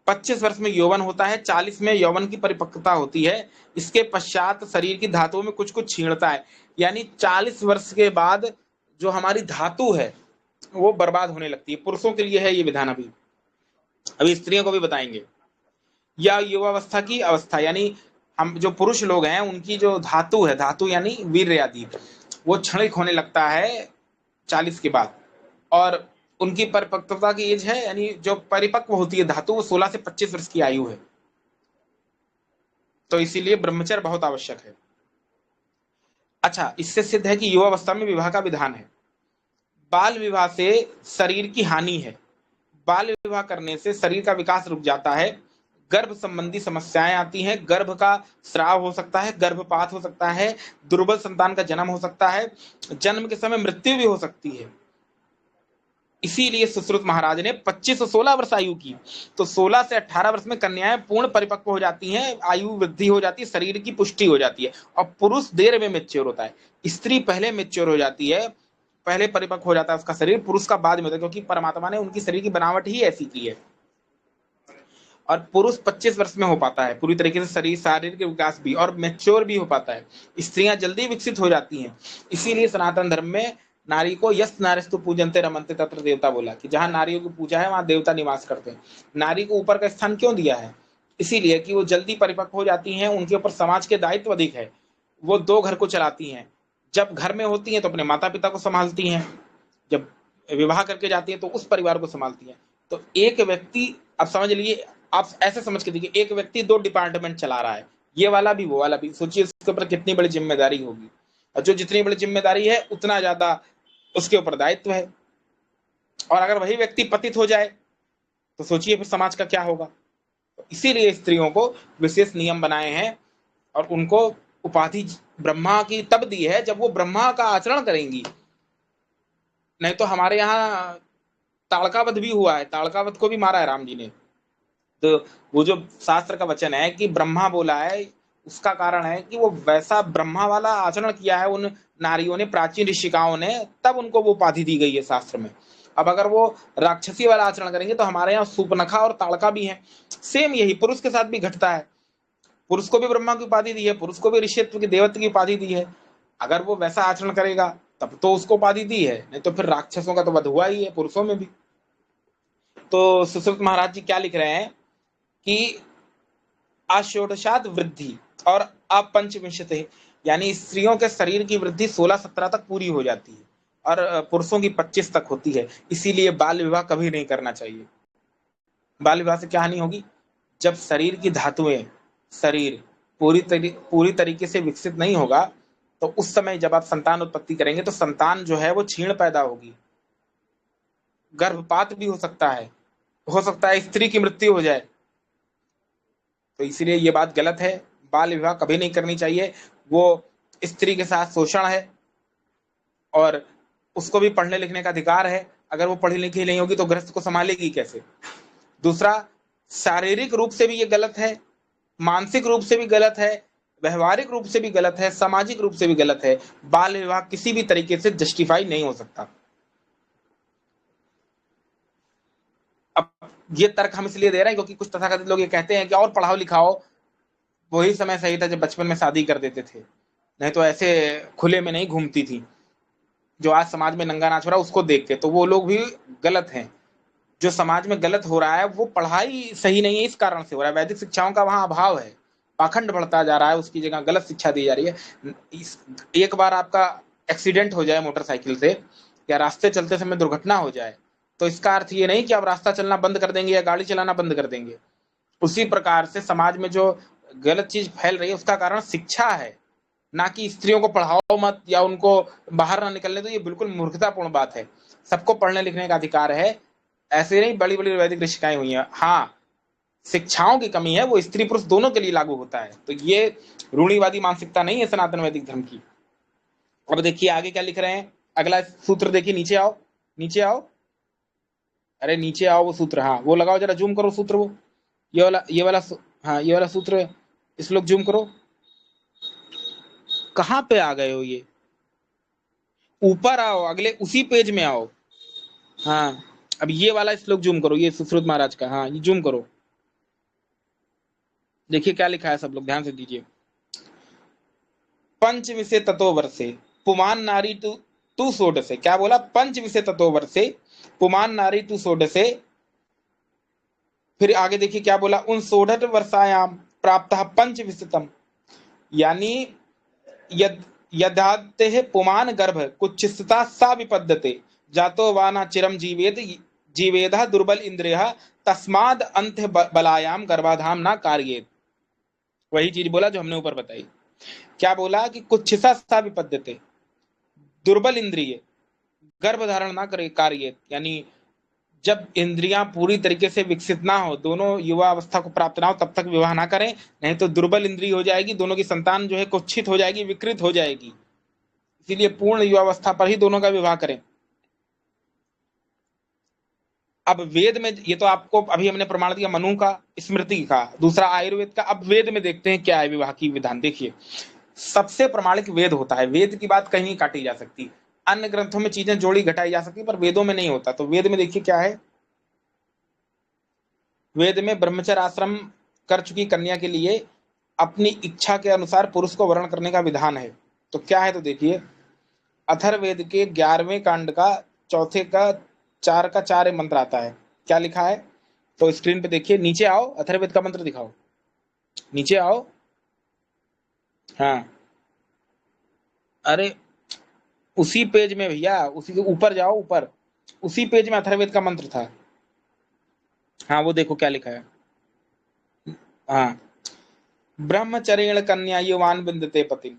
25 वर्ष में यौवन होता है, 40 में यौवन की परिपक्वता होती है। इसके पश्चात शरीर की धातुओं में कुछ कुछ छीणता है, यानी 40 वर्ष के बाद जो हमारी धातु है वो बर्बाद होने लगती है। पुरुषों के लिए है ये विधान, अभी अभी स्त्रियों को भी बताएंगे। या युवावस्था की अवस्था, यानी हम जो पुरुष लोग हैं उनकी जो धातु है, धातु यानी वीर्य आदि, वो क्षणिक होने लगता है 40 के बाद। और उनकी परिपक्वता की एज है, यानी जो परिपक्व होती है धातु, वो 16 से 25 वर्ष की आयु है। तो इसीलिए ब्रह्मचर्य बहुत आवश्यक है। अच्छा, इससे सिद्ध है कि युवावस्था में विवाह का विधान है। बाल विवाह से शरीर की हानि है। बाल विवाह करने से शरीर का विकास रुक जाता है, गर्भ संबंधी समस्याएं आती हैं, गर्भ का स्राव हो सकता है, गर्भपात हो सकता है, दुर्बल संतान का जन्म हो सकता है, जन्म के समय मृत्यु भी हो सकती है। इसीलिए सुश्रुत महाराज ने 25 से 16 वर्ष आयु की। तो 16 से 18 वर्ष में कन्याएं पूर्ण परिपक्व हो जाती हैं, आयु वृद्धि हो जाती है, शरीर की पुष्टि हो जाती है। और पुरुष देर में मेच्योर होता है, स्त्री पहले मेच्योर हो जाती है, पहले परिपक्व हो जाता है उसका शरीर, पुरुष का बाद में होता है, क्योंकि परमात्मा ने उनकी शरीर की बनावट ही ऐसी की है। और पुरुष 25 वर्ष में हो पाता है पूरी तरीके से शरीर, शारीरिक विकास भी, और मेच्योर भी हो पाता है। स्त्रियां जल्दी विकसित हो जाती हैं। इसीलिए सनातन धर्म में नारी को यस नारिस्तु पूजन्ते रमन्ते तत्र देवता बोला, कि जहां नारियों की पूजा है वहां देवता निवास करते हैं। नारी को ऊपर का स्थान क्यों दिया है? इसीलिए कि वो जल्दी परिपक्व हो जाती हैं, उनके ऊपर समाज के दायित्व अधिक है, वो 2 घर को चलाती हैं। जब घर में होती हैं तो अपने माता पिता को संभालती हैं, जब विवाह करके जाती हैं तो उस परिवार को संभालती हैं। तो एक व्यक्ति, आप समझ लीजिए, आप ऐसे समझ के देखिए, एक व्यक्ति 2 डिपार्टमेंट चला रहा है, ये वाला भी वो वाला भी। सोचिए उसके ऊपर कितनी बड़ी जिम्मेदारी होगी, और जो जितनी बड़ी जिम्मेदारी है उतना ज्यादा उसके ऊपर दायित्व है। और अगर वही व्यक्ति पतित हो जाए तो सोचिए फिर समाज का क्या होगा। तो इसीलिए स्त्रियों को विशेष नियम बनाए हैं, और उनको उपाधि ब्रह्मा की तब दी है जब वो ब्रह्मा का आचरण करेंगी। नहीं तो हमारे यहाँ ताड़कावध भी हुआ है, ताड़कावध को भी मारा है राम जी ने। तो वो जो शास्त्र का वचन है कि ब्रह्मा बोला है, उसका कारण है कि वो वैसा ब्रह्मा वाला आचरण किया है उन नारियों ने, प्राचीन ऋषिकाओं ने, तब उनको वो उपाधि दी गई है शास्त्र में। अब अगर वो राक्षसी वाला आचरण करेंगे तो हमारे यहाँ सूपनखा और ताड़का भी है, सेम यही पुरुष के साथ भी घटता है। पुरुष को भी ब्रह्मा की उपाधि दी है, पुरुष को भी ऋषित्व की देवत्व की उपाधि दी है। अगर वो वैसा आचरण करेगा तब तो उसको उपाधि दी है, नहीं तो फिर राक्षसों का तो वध हुआ ही है पुरुषों में भी। तो सुश्रुत महाराज जी क्या लिख रहे हैं कि अषोडशात वृद्धि और अपंचविंशति, यानी स्त्रियों के शरीर की वृद्धि 16-17 तक पूरी हो जाती है और पुरुषों की 25 तक होती है। इसीलिए बाल विवाह कभी नहीं करना चाहिए। बाल विवाह से क्या हानि होगी? जब शरीर की धातुएं, शरीर पूरी तरीके से विकसित नहीं होगा तो उस समय जब आप संतान उत्पत्ति करेंगे तो संतान जो है वो क्षीण पैदा होगी, गर्भपात भी हो सकता है स्त्री की मृत्यु हो जाए। तो इसीलिए ये बात गलत है, बाल विवाह कभी नहीं करनी चाहिए। वो स्त्री के साथ शोषण है और उसको भी पढ़ने लिखने का अधिकार है। अगर वो पढ़ी लिखी नहीं होगी तो गृहस्थ को संभालेगी कैसे? दूसरा, शारीरिक रूप से भी ये गलत है, मानसिक रूप से भी गलत है, व्यवहारिक रूप से भी गलत है, सामाजिक रूप से भी गलत है। बाल विवाह किसी भी तरीके से जस्टिफाई नहीं हो सकता। अब ये तर्क हम इसलिए दे रहे हैं क्योंकि कुछ तथाकथित लोग ये कहते हैं कि और पढ़ाओ लिखाओ, वही समय सही था जब बचपन में शादी कर देते थे, नहीं तो ऐसे खुले में नहीं घूमती थी। जो आज समाज में नंगा नाच हो रहा है उसको देख के तो वो लोग भी गलत हैं। जो समाज में गलत हो रहा है वो पढ़ाई सही नहीं है, इस कारण से हो रहा है। वैदिक शिक्षाओं का वहां अभाव है, पाखंड बढ़ता जा रहा है, उसकी जगह गलत शिक्षा दी जा रही है। एक बार आपका एक्सीडेंट हो जाए मोटरसाइकिल से या रास्ते चलते समय दुर्घटना हो जाए तो इसका अर्थ ये नहीं कि आप रास्ता चलना बंद कर देंगे या गाड़ी चलाना बंद कर देंगे। उसी प्रकार से समाज में जो गलत चीज फैल रही है उसका कारण शिक्षा है, ना कि स्त्रियों को पढ़ाओ मत या उनको बाहर ना निकलने दो। ये बिल्कुल मूर्खतापूर्ण बात है। सबको पढ़ने लिखने का अधिकार है, ऐसे नहीं बड़ी बड़ी वैदिक ऋषिकाएं हुई हैं। हाँ, शिक्षाओं की कमी है, वो स्त्री पुरुष दोनों के लिए लागू होता है। तो ये रूढ़िवादी मानसिकता नहीं है सनातन वैदिक धर्म की। अब देखिए आगे क्या लिख रहे हैं, अगला सूत्र देखिए, नीचे आओ, नीचे आओ, अरे नीचे आओ, वो सूत्र, हाँ वो लगाओ, जरा जूम करो सूत्र, वो ये वाला हाँ ये वाला सूत्र, इस लोग जूम करो। कहाँ पे आ गए हो? ये ऊपर आओ, अगले उसी पेज में आओ। हाँ, अब ये वाला श्लोक जूम करो, ये सुश्रुत महाराज का, हाँ ये जूम करो। देखिए क्या लिखा है, सब लोग ध्यान से दीजिए। पंच विषय तत्व वर्षे पुमान नारी तू तू षोडशे, क्या बोला? पंच विषय तत्व वर्षे पुमान नारी तू षोडशे। फिर आगे देखिए क्या बोला, उन 16 वर्षायाम प्राप्त पंच विषतम, यानी यद यदाते पुमान गर्भ कुच्छिता सा विपद्यते जातो वाना चिरम जीवेद दुर्बल इंद्रिय तस्माद अंत बलायाम गर्भाधाम ना कार्येत। वही चीज बोला जो हमने ऊपर बताई। क्या बोला कि कुच्छिता सा विपद्यते, दुर्बल इंद्रिय गर्भ धारण ना करे कार्य, यानी जब इंद्रियां पूरी तरीके से विकसित ना हो, दोनों युवा अवस्था को प्राप्त ना हो, तब तक विवाह ना करें, नहीं तो दुर्बल इंद्रिय हो जाएगी, दोनों की संतान जो है कुत्सित हो जाएगी, विकृत हो जाएगी। इसीलिए पूर्ण युवावस्था पर ही दोनों का विवाह करें। अब वेद में, ये तो आपको अभी हमने प्रमाण दिया मनु का, स्मृति का, दूसरा आयुर्वेद का। अब वेद में देखते हैं क्या है विवाह की विधान। देखिए सबसे प्रमाणिक वेद होता है, वेद की बात कहीं नहीं काटी जा सकती। अन्य ग्रंथों में चीजें जोड़ी घटाई जा सकती पर वेदों में नहीं होता। तो वेद में देखिए क्या है, वेद में ब्रह्मचर्य आश्रम कर चुकी कन्या के लिए अपनी इच्छा के अनुसार पुरुष को वर्ण करने का विधान है। तो क्या है, तो देखिए अथर्ववेद के 11वें कांड का चौथे का 4 का 4 मंत्र आता है। क्या लिखा है, तो स्क्रीन पे देखिए, नीचे आओ, अथर्ववेद का मंत्र दिखाओ, नीचे आओ। हाँ, अरे उसी पेज में भैया, उसी के ऊपर जाओ, ऊपर उसी पेज में अथर्ववेद का मंत्र था। हाँ वो देखो क्या लिखा है। हाँ, ब्रह्मचर्य कन्या युवान बिंदते पति,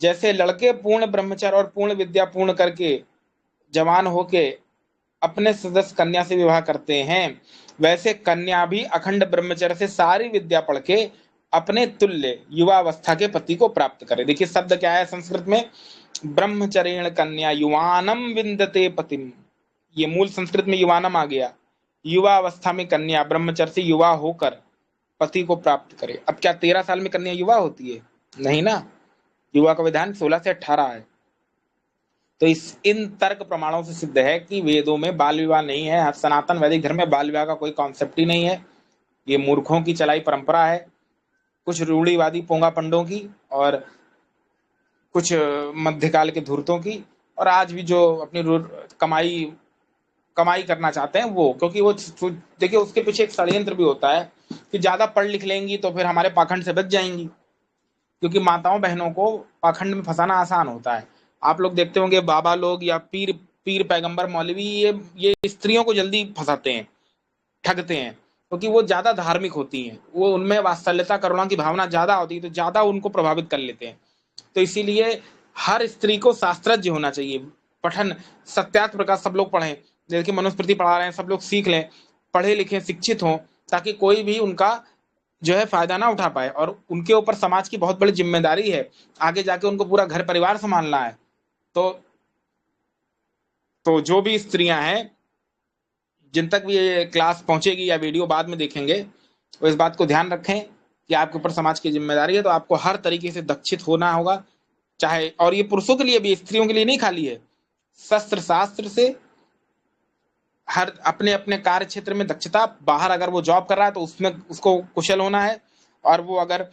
जैसे लड़के पूर्ण ब्रह्मचर्य और पूर्ण विद्या पूर्ण करके जवान होके अपने सदस्य कन्या से विवाह करते हैं, वैसे कन्या भी अखंड ब्रह्मचर्य से सारी विद्या पढ़ के अपने तुल्य युवावस्था के पति को प्राप्त करे। देखिए शब्द क्या है संस्कृत में, ब्रह्मचर्य कन्या युवानम विंदते पतिम, ये मूल संस्कृत में युवानम आ गया। युवा अवस्था में कन्या ब्रह्मचर्य से युवा होकर पति को प्राप्त करे। अब क्या 13 साल में कन्या युवा होती है? नहीं ना, युवा का विधान 16 से 18 है। तो इन तर्क प्रमाणों से सिद्ध है कि वेदों में बाल विवाह नहीं है। सनातन वैदिक धर्म में बाल विवाह का कोई कॉन्सेप्ट ही नहीं है। ये मूर्खों की चलाई परंपरा है, कुछ रूढ़िवादी पोंगा पंडों की और कुछ मध्यकाल के धूर्तों की, और आज भी जो अपनी कमाई कमाई करना चाहते हैं वो, क्योंकि वो देखिए उसके पीछे एक षड्यंत्र भी होता है कि ज्यादा पढ़ लिख लेंगी तो फिर हमारे पाखंड से बच जाएंगी, क्योंकि माताओं बहनों को पाखंड में फंसाना आसान होता है। आप लोग देखते होंगे बाबा लोग या पीर पीर पैगंबर मौलवी ये स्त्रियों को जल्दी फंसाते हैं, ठगते हैं, क्योंकि वो ज्यादा धार्मिक होती हैं, वो उनमें वात्सल्यता करुणा की भावना ज्यादा होती है, तो ज्यादा उनको प्रभावित कर लेते हैं। तो इसीलिए हर स्त्री को शास्त्रज्ञ होना चाहिए। पठन सत्यार्थ प्रकाश सब लोग पढ़ें, जैसे कि मनुस्मृति पढ़ा रहे हैं, सब लोग सीख लें, पढ़े लिखे शिक्षित हों, ताकि कोई भी उनका जो है फायदा ना उठा पाए। और उनके ऊपर समाज की बहुत बड़ी जिम्मेदारी है, आगे जाके उनको पूरा घर परिवार संभालना है। तो जो भी स्त्रियां हैं, जिन तक भी ये क्लास पहुंचेगी या वीडियो बाद में देखेंगे, वो इस बात को ध्यान रखें कि आपके ऊपर समाज की जिम्मेदारी है, तो आपको हर तरीके से दक्षित होना होगा। चाहे, और ये पुरुषों के लिए भी, स्त्रियों के लिए नहीं खाली है, शस्त्र शास्त्र से हर अपने अपने कार्य क्षेत्र में दक्षता। बाहर अगर वो जॉब कर रहा है तो उसमें उसको कुशल होना है, और वो अगर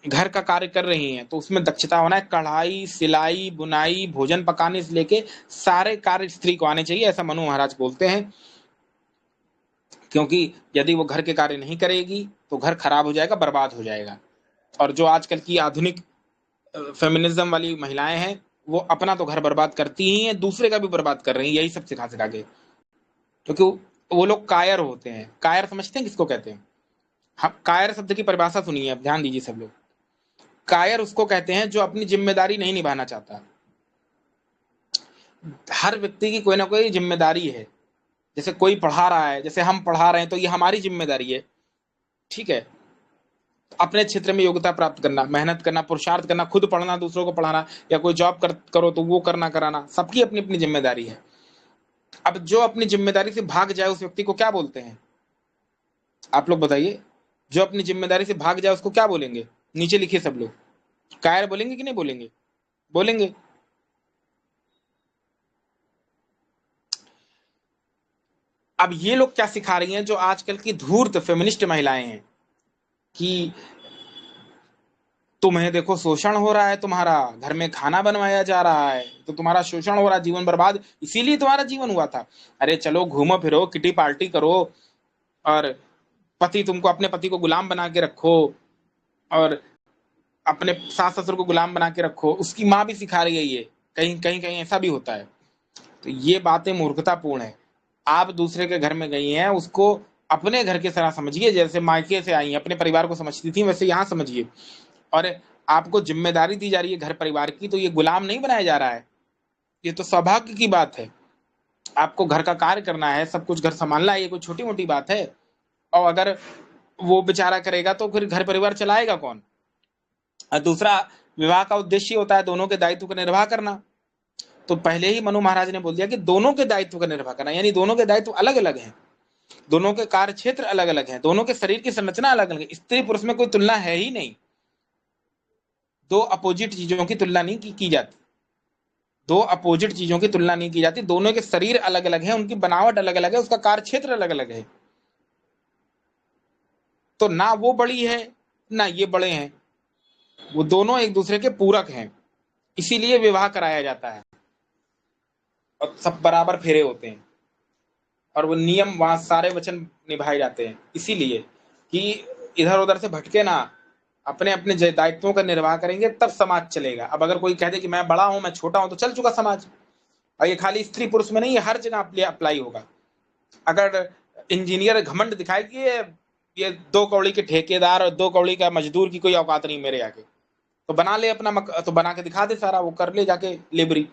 घर का कार्य कर रही हैं तो उसमें दक्षता होना है। कढ़ाई, सिलाई, बुनाई, भोजन पकाने से लेके सारे कार्य स्त्री को आने चाहिए, ऐसा मनु महाराज बोलते हैं। क्योंकि यदि वो घर के कार्य नहीं करेगी तो घर खराब हो जाएगा, बर्बाद हो जाएगा। और जो आजकल की आधुनिक फेमिनिज्म वाली महिलाएं हैं, वो अपना तो घर बर्बाद करती ही हैं, दूसरे का भी बर्बाद कर रही हैं, यही सब सिखा सिखा के। क्योंकि वो लोग कायर होते हैं। कायर समझते हैं किसको कहते हैं? हम कायर शब्द की परिभाषा सुनिए, अब ध्यान दीजिए सब लोग। कायर उसको कहते हैं जो अपनी जिम्मेदारी नहीं निभाना चाहता। हर व्यक्ति की कोई ना कोई जिम्मेदारी है। जैसे कोई पढ़ा रहा है, जैसे हम पढ़ा रहे हैं, तो ये हमारी जिम्मेदारी है, ठीक है। अपने क्षेत्र में योग्यता प्राप्त करना, मेहनत करना, पुरुषार्थ करना, खुद पढ़ना, दूसरों को पढ़ाना, या कोई जॉब करो तो वो करना कराना, सबकी अपनी अपनी जिम्मेदारी है। अब जो अपनी जिम्मेदारी से भाग जाए उस व्यक्ति को क्या बोलते हैं? आप लोग बताइए। जो अपनी जिम्मेदारी से भाग जाए उसको क्या बोलेंगे? नीचे लिखिए सब लोग। कायर बोलेंगे कि नहीं बोलेंगे? बोलेंगे। अब ये लोग क्या सिखा रही हैं, जो आजकल की धूर्त फेमिनिस्ट महिलाएं हैं, कि तुम्हें देखो शोषण हो रहा है, तुम्हारा घर में खाना बनवाया जा रहा है तो तुम्हारा शोषण हो रहा है, जीवन बर्बाद, इसीलिए तुम्हारा जीवन हुआ था। अरे चलो घूमो फिरो, किटी पार्टी करो, और तुमको अपने पति को गुलाम बना के रखो, और अपने सास ससुर को गुलाम बना के रखो। उसकी माँ भी सिखा रही है ये, कहीं कहीं कहीं ऐसा भी होता है। तो ये बातें मूर्खतापूर्ण है। आप दूसरे के घर में गई हैं, उसको अपने घर के तरह समझिए, जैसे मायके से आई हैं अपने परिवार को समझती थी, वैसे यहाँ समझिए। और आपको जिम्मेदारी दी जा रही है घर परिवार की, तो ये गुलाम नहीं बनाया जा रहा है, ये तो सौभाग्य की बात है। आपको घर का कार्य करना है, सब कुछ घर संभालना है, ये कोई छोटी मोटी बात है? और अगर वो बेचारा करेगा तो फिर घर परिवार चलाएगा कौन? और दूसरा, विवाह का उद्देश्य होता है दोनों के दायित्व का निर्वाह करना। तो पहले ही मनु महाराज ने बोल दिया कि दोनों के दायित्व का निर्वाह करना, यानी दोनों के दायित्व अलग अलग हैं, दोनों के कार्य क्षेत्र अलग अलग हैं, दोनों के शरीर की संरचना अलग अलग है। स्त्री पुरुष में कोई तुलना है ही नहीं। दो अपोजिट चीजों की तुलना नहीं की जाती, दो अपोजिट चीजों की तुलना नहीं की जाती। दोनों के शरीर अलग अलग है, उनकी बनावट अलग अलग है, उसका कार्य क्षेत्र अलग अलग है। तो ना वो बड़ी है ना ये बड़े हैं, वो दोनों एक दूसरे के पूरक हैं। इसीलिए विवाह कराया जाता है, और सब बराबर फेरे होते हैं, और वो नियम वहां सारे वचन निभाए जाते हैं, इसीलिए कि इधर उधर से भटके ना, अपने अपने दायित्वों का निर्वाह करेंगे तब समाज चलेगा। अब अगर कोई कह दे कि मैं बड़ा हूं, मैं छोटा हूं, तो चल चुका समाज। और ये खाली स्त्री पुरुष में नहीं, हर जगह अप्लाई होगा। अगर इंजीनियर घमंड दिखाए कि ये 2 कौड़ी के ठेकेदार और 2 कौड़ी का मजदूर की कोई औकात नहीं मेरे आगे, तो बना ले अपना तो बना के दिखा दे सारा, वो कर ले जाके लेबरी।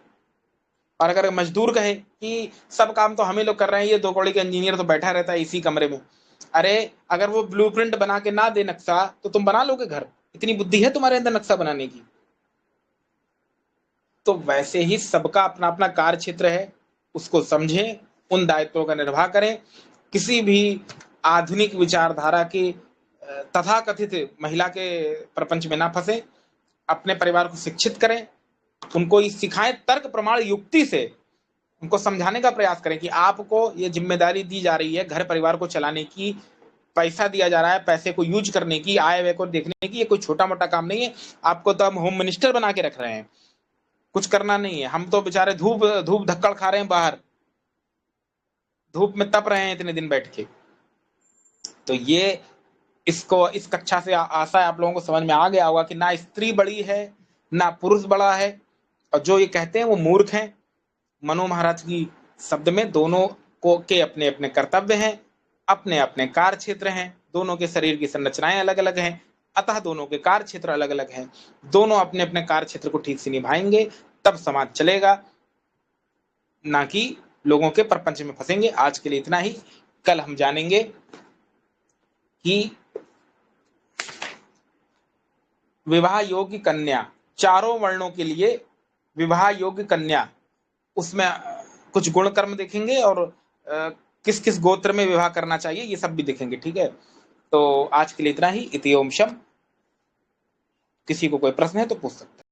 और अगर मजदूर कहे कि सब काम तो हम ही लोग कर रहे हैं, ये 2 कौड़ी का इंजीनियर तो बैठा रहता है इसी कमरे में, अरे अगर वो ब्लूप्रिंट बना के ना दे नक्शा, तो तुम बना लोगे घर? इतनी बुद्धि है तुम्हारे अंदर नक्शा बनाने की? तो वैसे ही सबका अपना अपना कार्य क्षेत्र है, उसको समझें, उन दायित्वों का निर्वाह करें। किसी भी आधुनिक विचारधारा की तथाकथित महिला के प्रपंच में ना फंसे, अपने परिवार को शिक्षित करें, उनको सिखाएं, तर्क प्रमाण युक्ति से उनको समझाने का प्रयास करें कि आपको ये जिम्मेदारी दी जा रही है घर परिवार को चलाने की, पैसा दिया जा रहा है, पैसे को यूज करने की, आय व्यय को देखने की। ये कोई छोटा मोटा काम नहीं है। आपको तो हम होम मिनिस्टर बना के रख रहे हैं, कुछ करना नहीं है। हम तो बेचारे धूप धूप धक्कड़ खा रहे हैं, बाहर धूप में तप रहे हैं इतने दिन बैठ के। तो ये इसको इस कक्षा से आशा है आप लोगों को समझ में आ गया होगा कि ना स्त्री बड़ी है ना पुरुष बड़ा है, और जो ये कहते हैं वो मूर्ख हैं। मनु महाराज की शब्द में दोनों को के अपने अपने कर्तव्य हैं, अपने अपने कार्य क्षेत्र हैं, दोनों के शरीर की संरचनाएं अलग अलग हैं, अतः दोनों के कार्य क्षेत्र अलग अलग हैं। दोनों अपने अपने कार्य क्षेत्र को ठीक से निभाएंगे तब समाज चलेगा, ना कि लोगों के प्रपंच में फंसेंगे। आज के लिए इतना ही। कल हम जानेंगे कि विवाह योग्य कन्या, चारों वर्णों के लिए विवाह योग्य कन्या, उसमें कुछ गुण कर्म देखेंगे और किस किस गोत्र में विवाह करना चाहिए ये सब भी देखेंगे। ठीक है, तो आज के लिए इतना ही। इति ओम शम। किसी को कोई प्रश्न है तो पूछ सकते हैं।